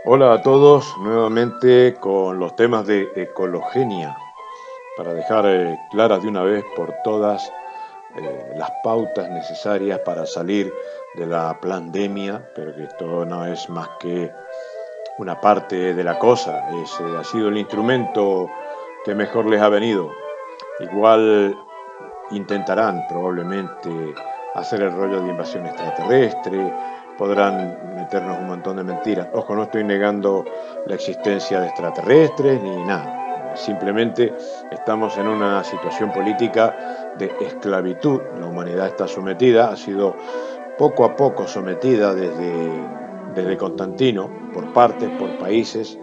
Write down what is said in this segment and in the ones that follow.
Hola a todos, nuevamente con los temas de ecologenia, para dejar claras de una vez por todas las pautas necesarias para salir de la pandemia, pero que esto no es más que una parte de la cosa, ha sido el instrumento que mejor les ha venido. Igual intentarán probablemente hacer el rollo de invasión extraterrestre, podrán meternos un montón de mentiras. Ojo, no estoy negando la existencia de extraterrestres ni nada. Simplemente estamos en una situación política de esclavitud. La humanidad está sometida, ha sido poco a poco sometida desde Constantino, por partes, por países.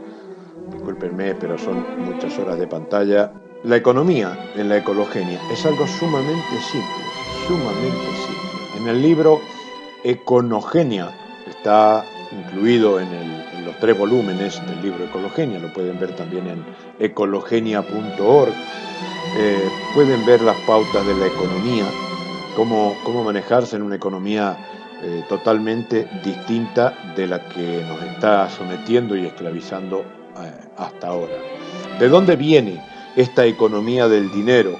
Discúlpenme, pero son muchas horas de pantalla. La economía en la ecologenia es algo sumamente simple, sumamente simple. En el libro Econogenia está incluido en los 3 volúmenes del libro Ecologenia, lo pueden ver también en ecologenia.org. Pueden ver las pautas de la economía, cómo manejarse en una economía totalmente distinta de la que nos está sometiendo y esclavizando hasta ahora. ¿De dónde viene esta economía del dinero?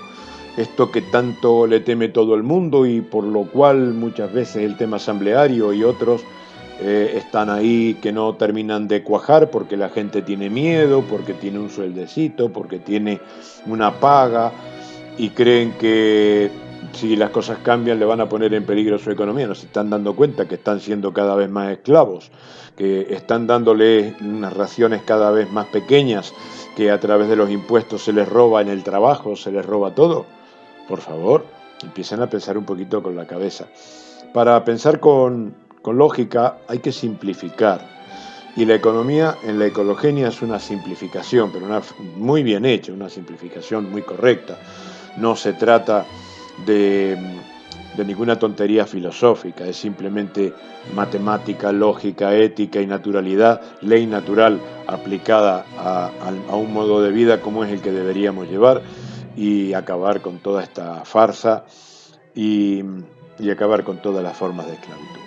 Esto que tanto le teme todo el mundo y por lo cual muchas veces el tema asambleario y otros están ahí que no terminan de cuajar porque la gente tiene miedo, porque tiene un sueldecito, porque tiene una paga y creen que si las cosas cambian le van a poner en peligro su economía. No se están dando cuenta que están siendo cada vez más esclavos, que están dándole unas raciones cada vez más pequeñas, que a través de los impuestos se les roba en el trabajo, se les roba todo. Por favor, empiecen a pensar un poquito con la cabeza. Para pensar con lógica hay que simplificar. Y la economía en la ecologenia es una simplificación, pero muy bien hecha, una simplificación muy correcta. No se trata de, de ninguna tontería filosófica, es simplemente matemática, lógica, ética y naturalidad, ley natural aplicada a un modo de vida como es el que deberíamos llevar y acabar con toda esta farsa y, y acabar con todas las formas de esclavitud.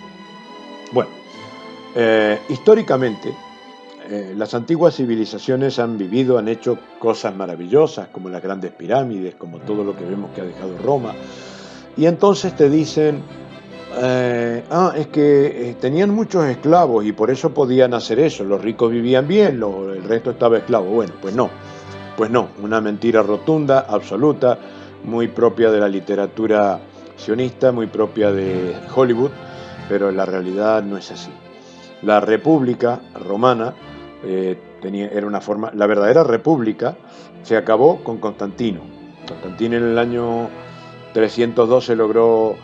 Bueno, históricamente las antiguas civilizaciones han vivido, han hecho cosas maravillosas, como las grandes pirámides, como todo lo que vemos que ha dejado Roma. Y entonces te dicen, es que tenían muchos esclavos y por eso podían hacer eso. Los ricos vivían bien, el resto estaba esclavo. Bueno, pues no, una mentira rotunda, absoluta, muy propia de la literatura sionista, muy propia de Hollywood, pero la realidad no es así. La República Romana era una forma, la verdadera República se acabó con Constantino. Constantino en el año 312 logró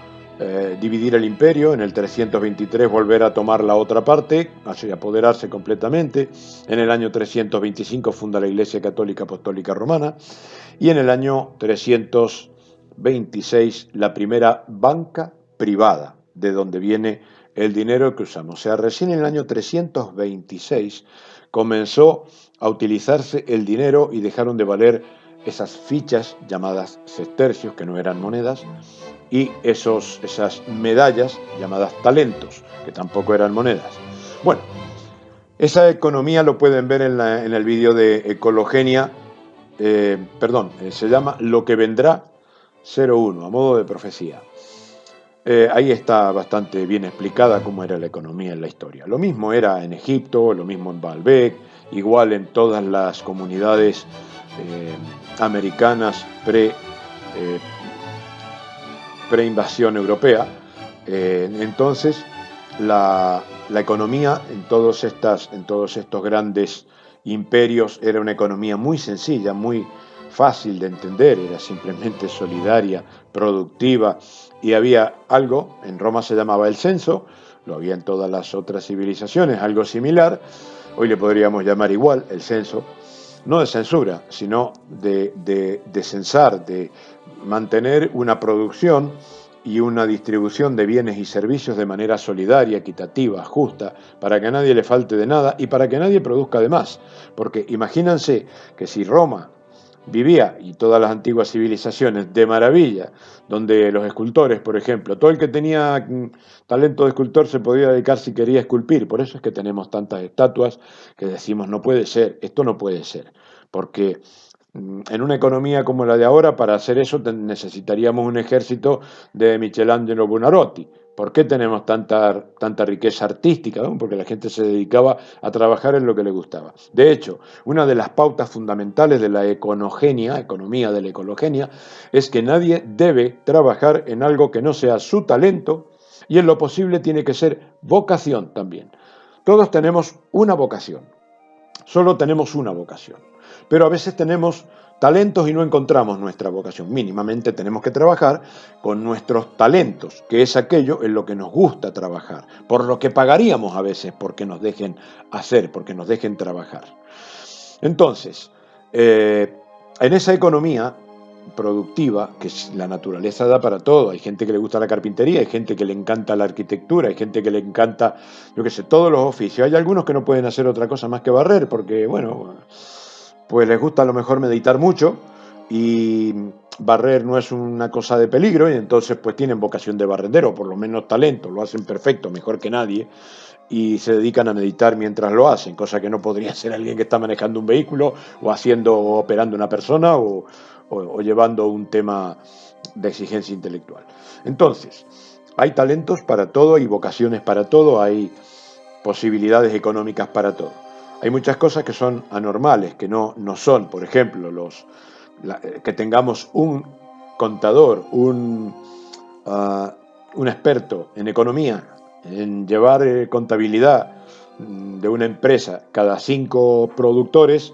dividir el imperio, en el 323 volver a tomar la otra parte, así apoderarse completamente, en el año 325 funda la Iglesia Católica Apostólica Romana y en el año 326 la primera banca privada, de donde viene el dinero que usamos. O sea, recién en el año 326 comenzó a utilizarse el dinero y dejaron de valer esas fichas llamadas sestercios, que no eran monedas, y esas medallas llamadas talentos, que tampoco eran monedas. Bueno, esa economía lo pueden ver en el vídeo de Ecologenia, se llama Lo que vendrá 01, a modo de profecía. Ahí está bastante bien explicada cómo era la economía en la historia. Lo mismo era en Egipto, lo mismo en Baalbek, igual en todas las comunidades eh, americanas eh, pre-invasión europea. Entonces, la economía en en todos estos grandes imperios era una economía muy sencilla, muy fácil de entender, era simplemente solidaria, productiva, y había algo, en Roma se llamaba el censo, lo había en todas las otras civilizaciones, algo similar, hoy le podríamos llamar igual el censo, no de censura, sino de censar, de mantener una producción y una distribución de bienes y servicios de manera solidaria, equitativa, justa, para que a nadie le falte de nada y para que nadie produzca de más. Porque imagínense que si Roma vivía, y todas las antiguas civilizaciones, de maravilla, donde los escultores, por ejemplo, todo el que tenía talento de escultor se podía dedicar si quería esculpir. Por eso es que tenemos tantas estatuas que decimos, no puede ser, esto no puede ser, porque en una economía como la de ahora, para hacer eso necesitaríamos un ejército de Michelangelo Buonarroti. ¿Por qué tenemos tanta riqueza artística? ¿No? Porque la gente se dedicaba a trabajar en lo que le gustaba. De hecho, una de las pautas fundamentales de la econogenia, economía de la ecologenia, es que nadie debe trabajar en algo que no sea su talento y en lo posible tiene que ser vocación también. Todos tenemos una vocación, solo tenemos una vocación, pero a veces tenemos talentos y no encontramos nuestra vocación. Mínimamente tenemos que trabajar con nuestros talentos, que es aquello en lo que nos gusta trabajar, por lo que pagaríamos a veces porque nos dejen hacer, porque nos dejen trabajar. Entonces, en esa economía productiva, que la naturaleza da para todo, hay gente que le gusta la carpintería, hay gente que le encanta la arquitectura, hay gente que le encanta, yo qué sé, todos los oficios. Hay algunos que no pueden hacer otra cosa más que barrer, porque, bueno, pues les gusta a lo mejor meditar mucho y barrer no es una cosa de peligro y entonces pues tienen vocación de barrendero, por lo menos talento, lo hacen perfecto, mejor que nadie y se dedican a meditar mientras lo hacen, cosa que no podría hacer alguien que está manejando un vehículo o haciendo o operando una persona o llevando un tema de exigencia intelectual. Entonces, hay talentos para todo, hay vocaciones para todo, hay posibilidades económicas para todo. Hay muchas cosas que son anormales, que no son, por ejemplo, que tengamos un contador, un experto en economía, en llevar contabilidad de una empresa cada 5 productores,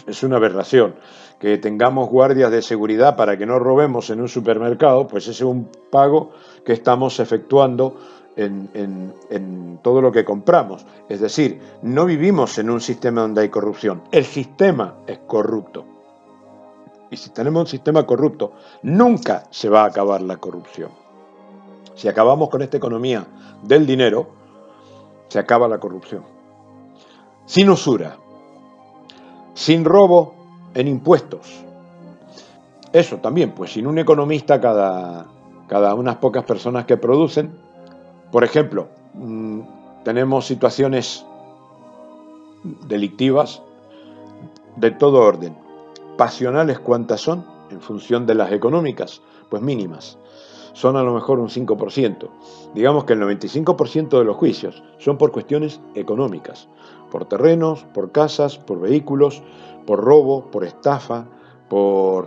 es una aberración. Que tengamos guardias de seguridad para que no robemos en un supermercado, pues ese es un pago que estamos efectuando en todo lo que compramos. Es decir, no vivimos en un sistema donde hay corrupción. El sistema es corrupto. Y si tenemos un sistema corrupto, nunca se va a acabar la corrupción. Si acabamos con esta economía del dinero, se acaba la corrupción. Sin usura, sin robo en impuestos. Eso también, pues sin un economista cada unas pocas personas que producen. Por ejemplo, tenemos situaciones delictivas de todo orden. Pasionales, ¿cuántas son? En función de las económicas, pues mínimas. Son a lo mejor un 5%. Digamos que el 95% de los juicios son por cuestiones económicas, por terrenos, por casas, por vehículos, por robo, por estafa, por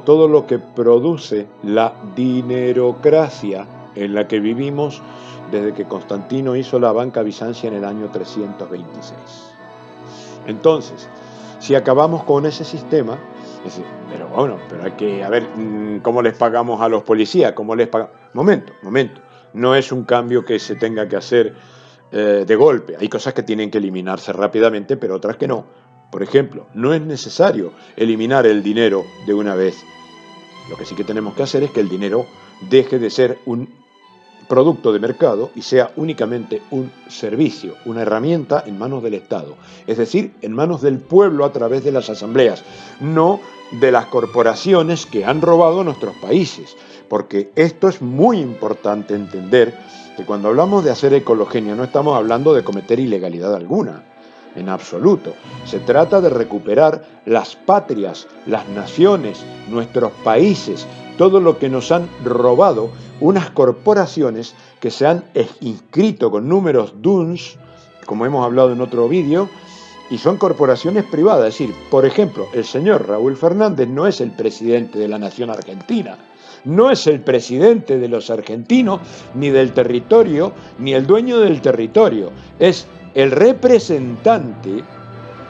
todo lo que produce la dinerocracia en la que vivimos desde que Constantino hizo la banca bizancia en el año 326. Entonces, si acabamos con ese sistema, pero bueno, pero hay que, a ver, ¿cómo les pagamos a los policías? ¿Cómo les pagamos? Momento, no es un cambio que se tenga que hacer de golpe. Hay cosas que tienen que eliminarse rápidamente, pero otras que no. Por ejemplo, no es necesario eliminar el dinero de una vez. Lo que sí que tenemos que hacer es que el dinero deje de ser un producto de mercado y sea únicamente un servicio, una herramienta en manos del Estado, es decir, en manos del pueblo a través de las asambleas, no de las corporaciones que han robado nuestros países, porque esto es muy importante entender, que cuando hablamos de hacer ecologenia no estamos hablando de cometer ilegalidad alguna, en absoluto. Se trata de recuperar las patrias, las naciones, nuestros países, todo lo que nos han robado unas corporaciones que se han inscrito con números DUNS, como hemos hablado en otro vídeo, y son corporaciones privadas. Es decir, por ejemplo, el señor Raúl Fernández no es el presidente de la nación argentina, no es el presidente de los argentinos, ni del territorio, ni el dueño del territorio, es el representante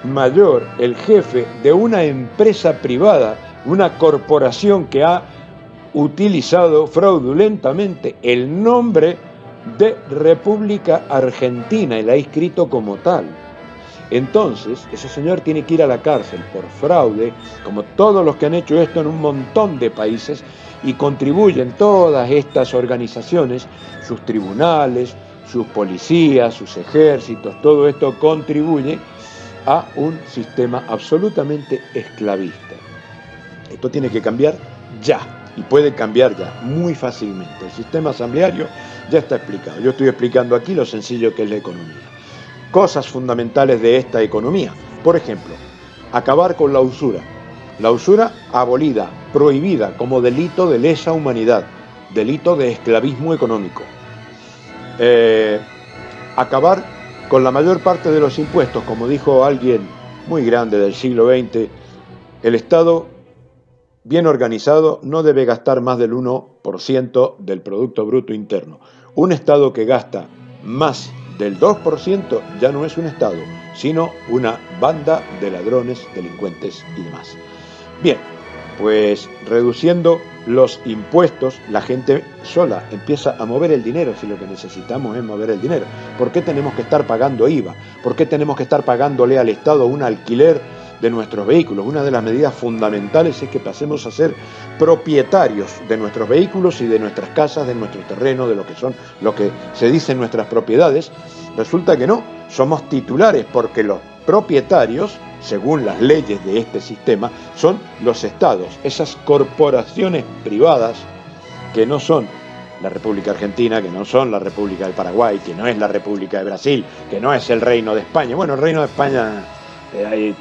mayor, el jefe de una empresa privada, una corporación que ha utilizado fraudulentamente el nombre de República Argentina y la ha inscrito como tal. Entonces, ese señor tiene que ir a la cárcel por fraude, como todos los que han hecho esto en un montón de países, y contribuyen todas estas organizaciones, sus tribunales, sus policías, sus ejércitos, todo esto contribuye a un sistema absolutamente esclavista. Esto tiene que cambiar ya, y puede cambiar ya, muy fácilmente. El sistema asambleario ya está explicado. Yo estoy explicando aquí lo sencillo que es la economía. Cosas fundamentales de esta economía. Por ejemplo, acabar con la usura. La usura abolida, prohibida como delito de lesa humanidad, delito de esclavismo económico. Acabar con la mayor parte de los impuestos, como dijo alguien muy grande del siglo XX, el Estado bien organizado no debe gastar más del 1% del Producto Bruto Interno. Un Estado que gasta más del 2% ya no es un Estado, sino una banda de ladrones, delincuentes y demás. Bien, pues reduciendo los impuestos, la gente sola empieza a mover el dinero, si lo que necesitamos es mover el dinero. ¿Por qué tenemos que estar pagando IVA? ¿Por qué tenemos que estar pagándole al Estado un alquiler de nuestros vehículos? Una de las medidas fundamentales es que pasemos a ser propietarios de nuestros vehículos y de nuestras casas, de nuestro terreno, de lo que son, lo que se dice en nuestras propiedades. Resulta que no, somos titulares porque los propietarios, según las leyes de este sistema, son los estados, esas corporaciones privadas que no son la República Argentina, que no son la República del Paraguay, que no es la República de Brasil, que no es el Reino de España. Bueno, el Reino de España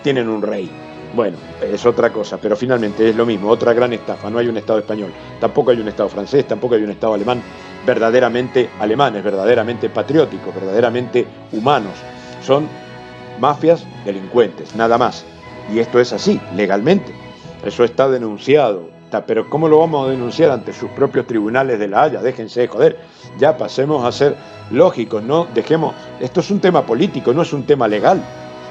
tienen un rey. Bueno, es otra cosa, pero finalmente es lo mismo, otra gran estafa. No hay un Estado español, tampoco hay un Estado francés, tampoco hay un Estado alemán, verdaderamente alemanes, verdaderamente patrióticos, verdaderamente humanos. Son mafias, delincuentes, nada más. Y esto es así, legalmente. Eso está denunciado. Pero ¿cómo lo vamos a denunciar ante sus propios tribunales de La Haya? Déjense de joder. Ya pasemos a ser lógicos, no dejemos. Esto es un tema político, no es un tema legal.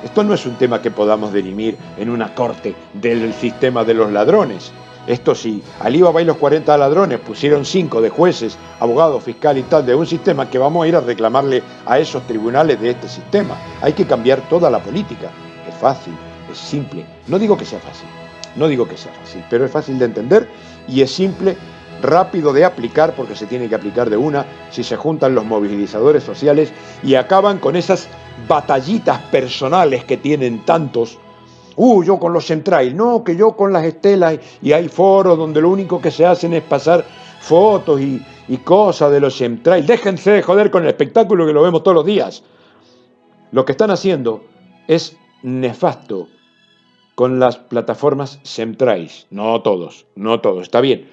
Esto no es un tema que podamos dirimir en una corte del sistema de los ladrones. Esto sí, Alibaba y los 40 ladrones pusieron 5 de jueces, abogados, fiscal y tal de un sistema que vamos a ir a reclamarle a esos tribunales de este sistema. Hay que cambiar toda la política. Es fácil, es simple. No digo que sea fácil, pero es fácil de entender y es simple, rápido de aplicar porque se tiene que aplicar de una si se juntan los movilizadores sociales y acaban con esas batallitas personales que tienen tantos. Yo con los chemtrails, no, que yo con las estelas, y hay foros donde lo único que se hacen es pasar fotos y cosas de los chemtrails. Déjense de joder con el espectáculo que lo vemos todos los días. Lo que están haciendo es nefasto con las plataformas chemtrails. No todos, está bien.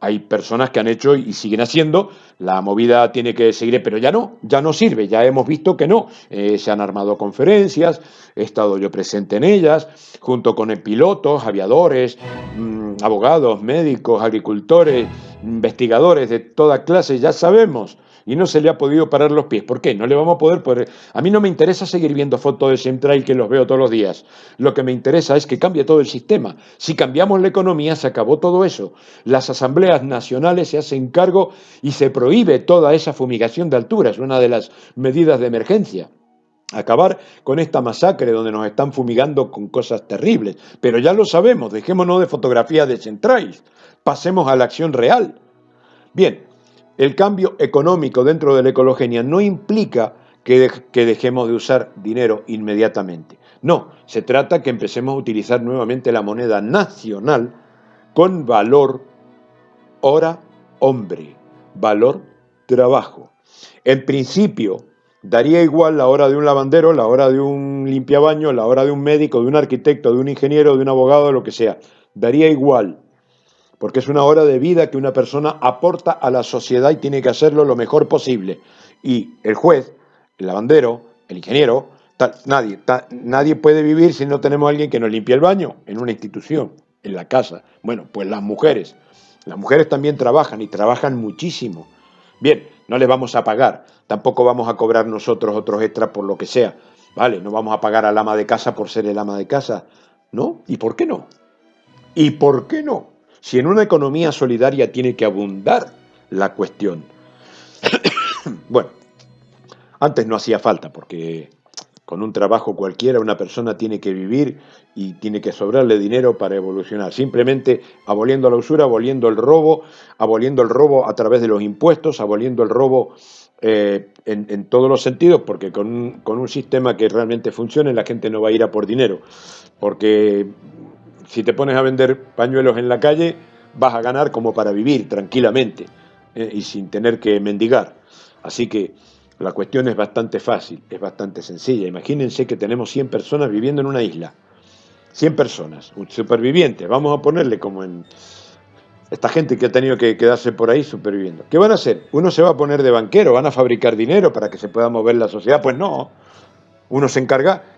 Hay personas que han hecho y siguen haciendo, la movida tiene que seguir, pero ya no sirve, ya hemos visto que no. Se han armado conferencias, he estado yo presente en ellas, junto con pilotos, aviadores, abogados, médicos, agricultores, investigadores de toda clase, ya sabemos. Y no se le ha podido parar los pies. ¿Por qué? No le vamos a poder. A mí no me interesa seguir viendo fotos de chemtrail que los veo todos los días. Lo que me interesa es que cambie todo el sistema. Si cambiamos la economía, se acabó todo eso. Las asambleas nacionales se hacen cargo y se prohíbe toda esa fumigación de altura. Es una de las medidas de emergencia. Acabar con esta masacre donde nos están fumigando con cosas terribles. Pero ya lo sabemos, dejémonos de fotografías de chemtrails. Pasemos a la acción real. Bien, el cambio económico dentro de la ecologenia no implica que dejemos de usar dinero inmediatamente. No, se trata que empecemos a utilizar nuevamente la moneda nacional con valor hora hombre, valor trabajo. En principio, daría igual la hora de un lavandero, la hora de un limpiabaño, la hora de un médico, de un arquitecto, de un ingeniero, de un abogado, de lo que sea. Daría igual, porque es una hora de vida que una persona aporta a la sociedad y tiene que hacerlo lo mejor posible. Y el juez, el lavandero, el ingeniero, nadie puede vivir si no tenemos a alguien que nos limpie el baño en una institución, en la casa. Bueno, pues las mujeres también trabajan y trabajan muchísimo. Bien, no les vamos a pagar, tampoco vamos a cobrar nosotros otros extras por lo que sea. Vale, no vamos a pagar al ama de casa por ser el ama de casa. ¿No? ¿Y por qué no? ¿Y por qué no? Si en una economía solidaria tiene que abundar la cuestión. Bueno, antes no hacía falta porque Con un trabajo cualquiera una persona tiene que vivir y tiene que sobrarle dinero para evolucionar. Simplemente aboliendo la usura, aboliendo el robo a través de los impuestos, aboliendo el robo en todos los sentidos, porque con un sistema que realmente funcione la gente no va a ir a por dinero. Porque si te pones a vender pañuelos en la calle, vas a ganar como para vivir tranquilamente y sin tener que mendigar. Así que la cuestión es bastante fácil, es bastante sencilla. Imagínense que tenemos 100 personas viviendo en una isla. 100 personas, un superviviente. Vamos a ponerle como en esta gente que ha tenido que quedarse por ahí superviviendo. ¿Qué van a hacer? ¿Uno se va a poner de banquero? ¿Van a fabricar dinero para que se pueda mover la sociedad? Pues no.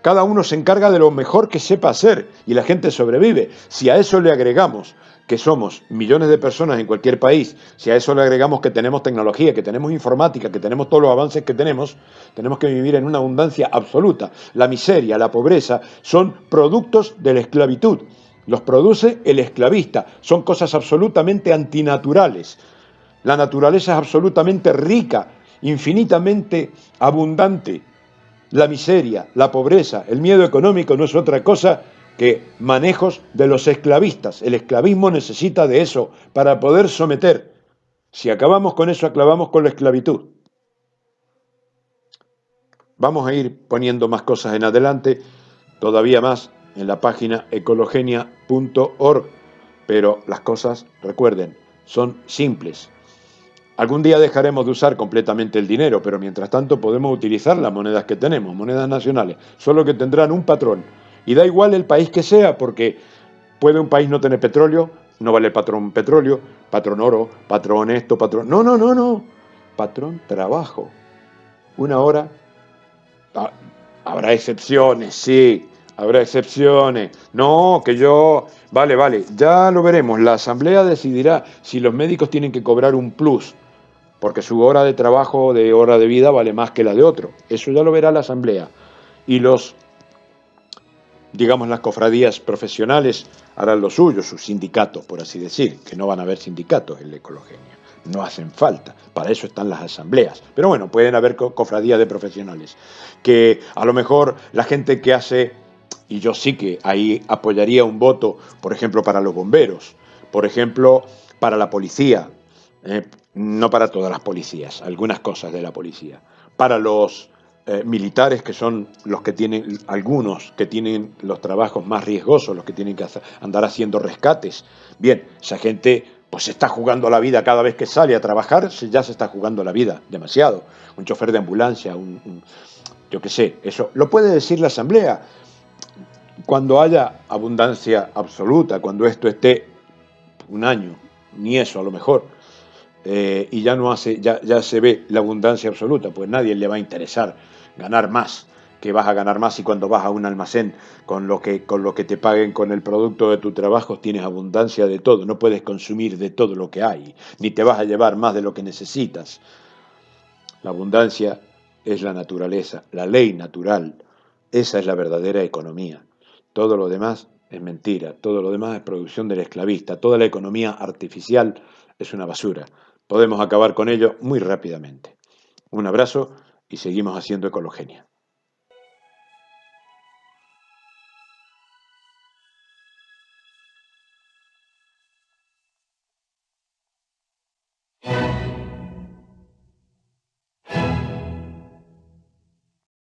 Cada uno se encarga de lo mejor que sepa hacer y la gente sobrevive. Si a eso le agregamos que somos millones de personas en cualquier país, si a eso le agregamos que tenemos tecnología, que tenemos informática, que tenemos todos los avances que tenemos que vivir en una abundancia absoluta. La miseria, la pobreza son productos de la esclavitud. Los produce el esclavista. Son cosas absolutamente antinaturales. La naturaleza es absolutamente rica, infinitamente abundante. La miseria, la pobreza, el miedo económico no es otra cosa que manejos de los esclavistas. El esclavismo necesita de eso para poder someter. Si acabamos con eso, acabamos con la esclavitud. Vamos a ir poniendo más cosas en adelante, todavía más en la página ecologenia.org, pero las cosas, recuerden, son simples. Algún día dejaremos de usar completamente el dinero, pero mientras tanto podemos utilizar las monedas que tenemos, monedas nacionales, solo que tendrán un patrón. Y da igual el país que sea, porque puede un país no tener petróleo, no vale patrón petróleo, patrón oro, patrón esto, patrón... No, no, no, no. Patrón trabajo. Una hora. Ah, habrá excepciones, sí, habrá excepciones. No, que yo... Vale, vale, ya lo veremos. La asamblea decidirá si los médicos tienen que cobrar un plus porque su hora de trabajo, de hora de vida, vale más que la de otro. Eso ya lo verá la Asamblea. Y digamos, las cofradías profesionales harán lo suyo, sus sindicatos, por así decir, que no van a haber sindicatos en la ecologenia. No hacen falta, para eso están las asambleas. Pero bueno, pueden haber cofradías de profesionales. Que a lo mejor la gente que hace, y yo sí que ahí apoyaría un voto, por ejemplo, para los bomberos, por ejemplo, para la policía, no para todas las policías, algunas cosas de la policía, para los militares que son los que tienen, algunos que tienen los trabajos más riesgosos, los que tienen que andar haciendo rescates. Bien, esa gente pues se está jugando la vida cada vez que sale a trabajar, ya se está jugando la vida demasiado. Un chofer de ambulancia, yo qué sé, eso lo puede decir la Asamblea. Cuando haya abundancia absoluta, cuando esto esté un año, ni eso a lo mejor, y ya no hace, ya se ve la abundancia absoluta, pues nadie le va a interesar ganar más, que vas a ganar más y cuando vas a un almacén con lo que te paguen con el producto de tu trabajo tienes abundancia de todo, no puedes consumir de todo lo que hay, ni te vas a llevar más de lo que necesitas. La abundancia es la naturaleza, la ley natural, esa es la verdadera economía. Todo lo demás es mentira, todo lo demás es producción del esclavista, toda la economía artificial es una basura. Podemos acabar con ello muy rápidamente. Un abrazo y seguimos haciendo ecologenia.